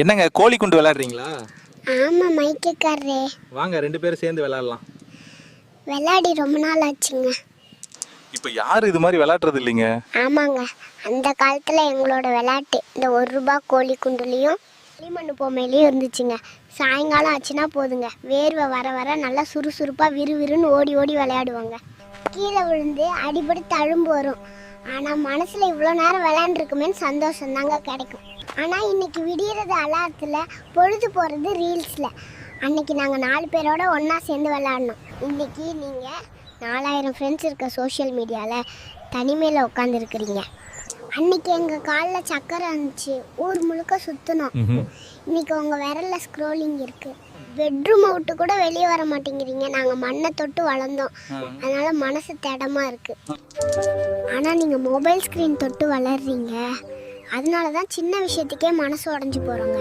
என்னங்க கோழி குண்டு விளையாடுறீங்களா? ஆமா மைக்கக்காரரே. வாங்க ரெண்டு பேரும் சேர்ந்து விளையாடலாம். விளையாடி ரொம்ப நாள் ஆச்சுங்க. இப்போ யாரும் இது மாதிரி விளையாடுறது இல்லைங்க. ஆமாங்க, அந்த காலத்தில் எங்களோட விளையாட்டு இந்த 1 ரூபாய் கோழி குண்டுலேயும் களிமண் பொம்மையிலையும் இருந்துச்சுங்க. சாயங்காலம் ஆச்சுன்னா போதுங்க, வேர்வை வர வர நல்லா சுறுசுறுப்பாக விறுவிறுன்னு ஓடி ஓடி விளையாடுவாங்க. கீழே விழுந்து அடிபடி தழும்பு வரும், ஆனால் மனசில் இவ்வளோ நேரம் விளையாண்டுருக்குமேன்னு சந்தோஷம் தாங்க கிடைக்கும். ஆனால் இன்னைக்கு விடியறது அலாரத்தில், பொழுது போகிறது ரீல்ஸில். அன்னைக்கு நாங்கள் 4 பேரோட ஒன்றா சேர்ந்து விளையாடணும். இன்றைக்கி நீங்கள் 4000 ஃப்ரெண்ட்ஸ் இருக்க சோஷியல் மீடியாவில் தனிமையில் உட்காந்துருக்குறீங்க. அன்றைக்கி எங்கள் காலில் சக்கரை இருந்துச்சு, ஊர் முழுக்க சுற்றினோம். இன்றைக்கி உங்கள் விரலில் ஸ்க்ரோலிங் இருக்குது. பெட்ரூமை விட்டு கூட வெளியே வர மாட்டேங்கிறீங்க. நாங்கள் மண்ணை தொட்டு வளர்ந்தோம், அதனால் மனசு திடமா இருக்குது. ஆனால் நீங்கள் மொபைல் ஸ்க்ரீன் தொட்டு வளர்றீங்க, அதனால தான் சின்ன விஷயத்துக்கே மனசு உடஞ்சி போகிறோங்க.